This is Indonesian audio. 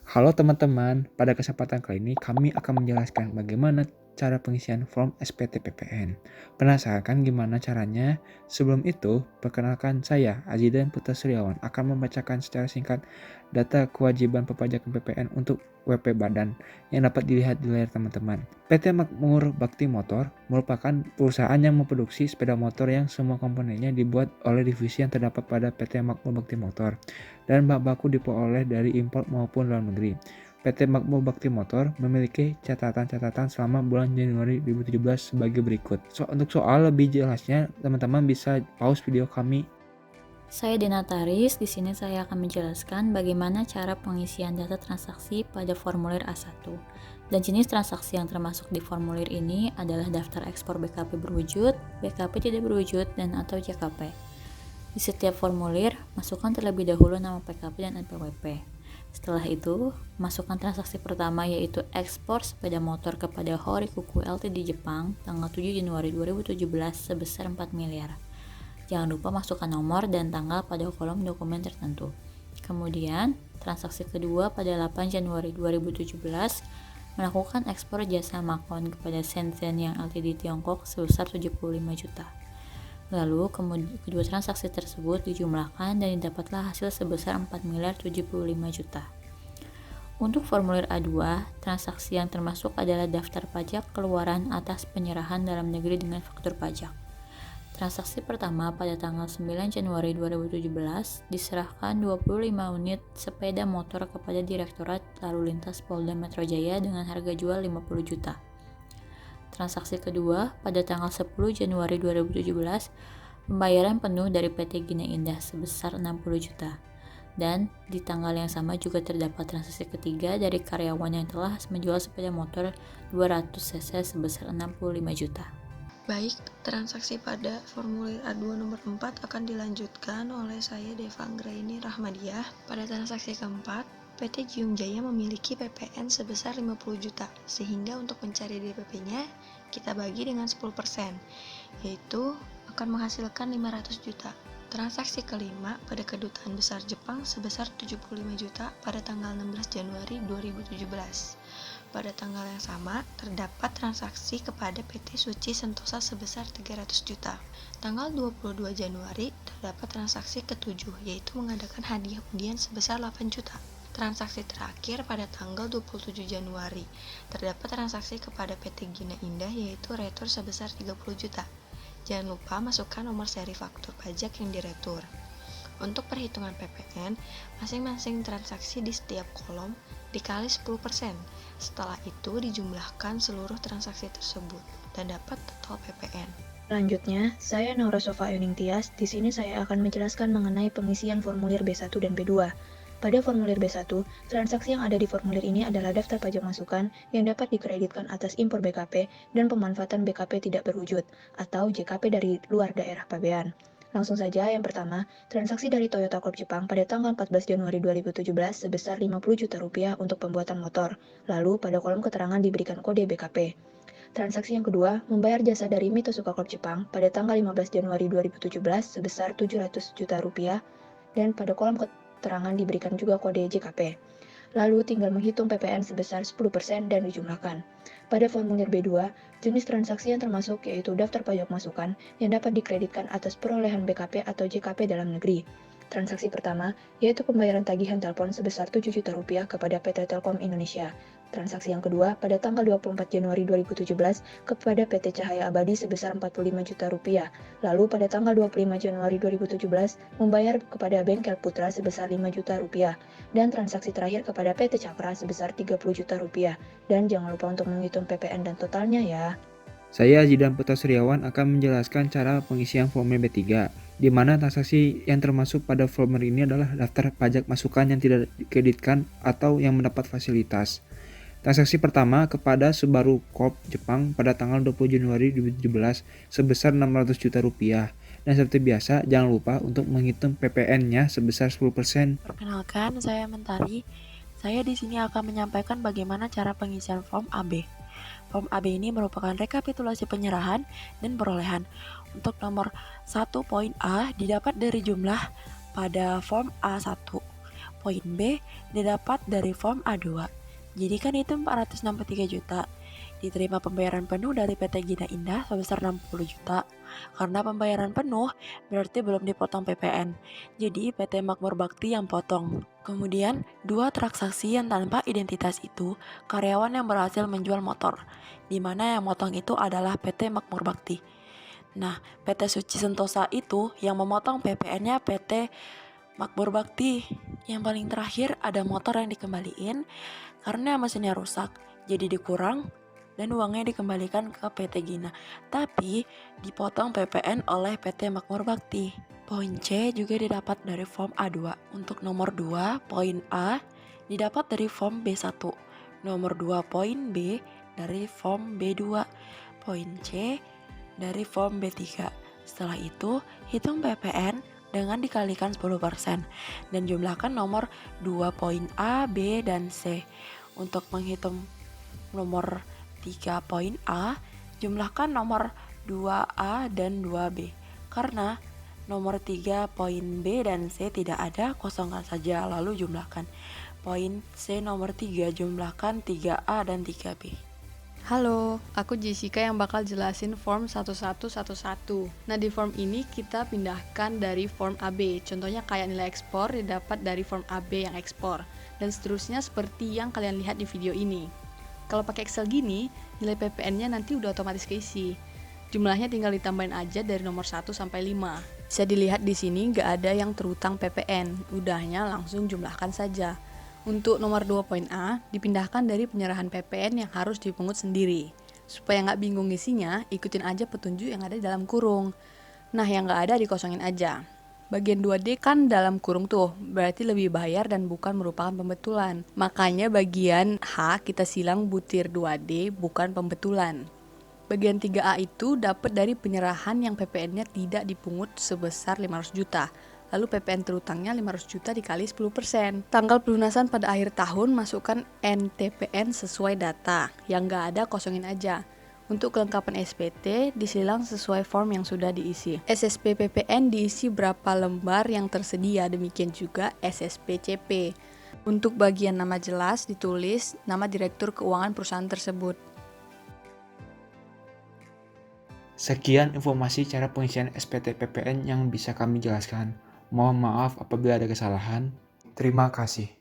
Halo teman-teman, pada kesempatan kali ini kami akan menjelaskan bagaimana cara pengisian form SPT PPN. Penasaran kan gimana caranya? Sebelum itu, perkenalkan saya, Azidan Putra Suriawan, akan membacakan secara singkat data kewajiban perpajakan PPN untuk WP Badan yang dapat dilihat di layar teman-teman. PT Makmur Bakti Motor merupakan perusahaan yang memproduksi sepeda motor yang semua komponennya dibuat oleh divisi yang terdapat pada PT Makmur Bakti Motor dan bahan baku diperoleh dari impor maupun dalam negeri. PT Makmur Bakti Motor memiliki catatan-catatan selama bulan Januari 2017 sebagai berikut. Untuk soal lebih jelasnya, teman-teman bisa pause video kami. Saya Denataris, di sini saya akan menjelaskan bagaimana cara pengisian data transaksi pada formulir A1. Dan jenis transaksi yang termasuk di formulir ini adalah daftar ekspor BKP berwujud, BKP tidak berwujud, dan atau JKP. Di setiap formulir, masukkan terlebih dahulu nama PKP dan NPWP. Setelah itu, masukkan transaksi pertama yaitu ekspor sepeda motor kepada Horikuku Ltd Jepang tanggal 7 Januari 2017 sebesar 4 miliar. Jangan lupa masukkan nomor dan tanggal pada kolom dokumen tertentu. Kemudian, transaksi kedua pada 8 Januari 2017 melakukan ekspor jasa Makon kepada Shenzhen yang Ltd Tiongkok sebesar 75 juta. Lalu, kedua transaksi tersebut dijumlahkan dan didapatlah hasil sebesar 4 miliar 75 juta. Untuk formulir A2, transaksi yang termasuk adalah daftar pajak keluaran atas penyerahan dalam negeri dengan faktur pajak. Transaksi pertama pada tanggal 9 Januari 2017 diserahkan 25 unit sepeda motor kepada Direktorat Lalu Lintas Polda Metro Jaya dengan harga jual 50 juta. Transaksi kedua pada tanggal 10 Januari 2017 pembayaran penuh dari PT Gina Indah sebesar 60 juta. Dan di tanggal yang sama juga terdapat transaksi ketiga dari karyawan yang telah menjual sepeda motor 200 cc sebesar 65 juta. Baik, transaksi pada formulir A2 nomor 4 akan dilanjutkan oleh saya Deva Anggraini Rahmadiah. Pada transaksi keempat, PT Gium Jaya memiliki PPN sebesar 50 juta, sehingga untuk mencari DPP-nya, kita bagi dengan 10%, yaitu akan menghasilkan 500 juta. Transaksi kelima pada Kedutaan Besar Jepang sebesar 75 juta pada tanggal 16 Januari 2017. Pada tanggal yang sama, terdapat transaksi kepada PT Suci Sentosa sebesar 300 juta. Tanggal 22 Januari, terdapat transaksi ketujuh, yaitu mengadakan hadiah undian sebesar 8 juta. Transaksi terakhir pada tanggal 27 Januari, terdapat transaksi kepada PT Gina Indah, yaitu retur sebesar 30 juta. Jangan lupa masukkan nomor seri faktur pajak yang diretur. Untuk perhitungan PPN, masing-masing transaksi di setiap kolom dikali 10%. Setelah itu dijumlahkan seluruh transaksi tersebut dan dapat total PPN. Selanjutnya, saya Naura Sofa Yuning Tias. Di sini saya akan menjelaskan mengenai pengisian formulir B1 dan B2. Pada formulir B1, transaksi yang ada di formulir ini adalah daftar pajak masukan yang dapat dikreditkan atas impor BKP dan pemanfaatan BKP tidak berwujud atau JKP dari luar daerah pabean. Langsung saja, yang pertama, transaksi dari Toyota Corp Jepang pada tanggal 14 Januari 2017 sebesar 50 juta rupiah untuk pembuatan motor. Lalu, pada kolom keterangan diberikan kode BKP. Transaksi yang kedua, membayar jasa dari Mitsubishi Corp Jepang pada tanggal 15 Januari 2017 sebesar 700 juta rupiah dan pada kolom keterangan diberikan juga kode JKP. Lalu tinggal menghitung PPN sebesar 10% dan dijumlahkan. Pada formulir B2, jenis transaksi yang termasuk yaitu daftar pajak masukan yang dapat dikreditkan atas perolehan BKP atau JKP dalam negeri. Transaksi pertama yaitu pembayaran tagihan telepon sebesar 7 juta rupiah kepada PT Telkom Indonesia. Transaksi yang kedua pada tanggal 24 Januari 2017 kepada PT Cahaya Abadi sebesar 45 juta rupiah. Lalu pada tanggal 25 Januari 2017 membayar kepada Bengkel Putra sebesar 5 juta rupiah. Dan transaksi terakhir kepada PT Cakra sebesar 30 juta rupiah. Dan jangan lupa untuk menghitung PPN dan totalnya ya. Saya Azidan Putra Suriawan akan menjelaskan cara pengisian formulir B3, di mana transaksi yang termasuk pada formulir ini adalah daftar pajak masukan yang tidak dikreditkan atau yang mendapat fasilitas. Transaksi pertama kepada Subaru Corp Jepang pada tanggal 20 Januari 2017 sebesar 600 juta rupiah. Dan seperti biasa, jangan lupa untuk menghitung PPN-nya sebesar 10%. Perkenalkan, saya Mentari. Saya di sini akan menyampaikan bagaimana cara pengisian form AB. Form AB ini merupakan rekapitulasi penyerahan dan perolehan. Untuk nomor 1 poin A didapat dari jumlah pada form A1. poin B didapat dari form A2. Jadi kan itu 463 juta. Diterima pembayaran penuh dari PT Gina Indah sebesar 60 juta. Karena pembayaran penuh berarti belum dipotong PPN. Jadi PT Makmur Bakti yang potong. Kemudian, 2 transaksi yang tanpa identitas itu karyawan yang berhasil menjual motor, di mana yang motong itu adalah PT Makmur Bakti. Nah, PT Suci Sentosa itu yang memotong PPN-nya PT Makmur Bakti. Yang paling terakhir ada motor yang dikembaliin karena mesinnya rusak, jadi dikurang dan uangnya dikembalikan ke PT Gina. Tapi dipotong PPN oleh PT Makmur Bakti. Poin C juga didapat dari form A2. Untuk nomor 2, poin A didapat dari form B1. Nomor 2, poin B dari form B2. Poin C dari form B3. Setelah itu, hitung PPN dengan dikalikan 10% dan jumlahkan nomor 2 poin A, B, dan C. Untuk menghitung nomor 3 poin A, jumlahkan nomor 2A dan 2B. Karena nomor 3 poin B dan C tidak ada, kosongkan saja lalu jumlahkan. Poin C nomor 3 jumlahkan 3A dan 3B. Halo, aku Jessica yang bakal jelasin form 1111. Nah, di form ini kita pindahkan dari form AB. Contohnya kayak nilai ekspor didapat dari form AB yang ekspor. Dan seterusnya seperti yang kalian lihat di video ini. Kalau pakai Excel gini, nilai PPN-nya nanti udah otomatis keisi. Jumlahnya tinggal ditambahin aja dari nomor 1 sampai 5. Bisa dilihat di sini nggak ada yang terutang PPN. Udahnya langsung jumlahkan saja. Untuk nomor 2 poin A, dipindahkan dari penyerahan PPN yang harus dipungut sendiri. Supaya nggak bingung isinya, ikutin aja petunjuk yang ada di dalam kurung. Nah, yang nggak ada dikosongin aja. Bagian 2D kan dalam kurung tuh, berarti lebih bayar dan bukan merupakan pembetulan. Makanya bagian H kita silang butir 2D bukan pembetulan. Bagian 3A itu dapat dari penyerahan yang PPN-nya tidak dipungut sebesar 500 juta. Lalu PPN terutangnya 500 juta dikali 10%. Tanggal pelunasan pada akhir tahun masukkan NTPN sesuai data. Yang nggak ada kosongin aja. Untuk kelengkapan SPT disilang sesuai form yang sudah diisi. SSP PPN diisi berapa lembar yang tersedia, demikian juga SSP CP. Untuk bagian nama jelas ditulis nama Direktur Keuangan perusahaan tersebut. Sekian informasi cara pengisian SPT PPN yang bisa kami jelaskan. Mohon maaf apabila ada kesalahan. Terima kasih.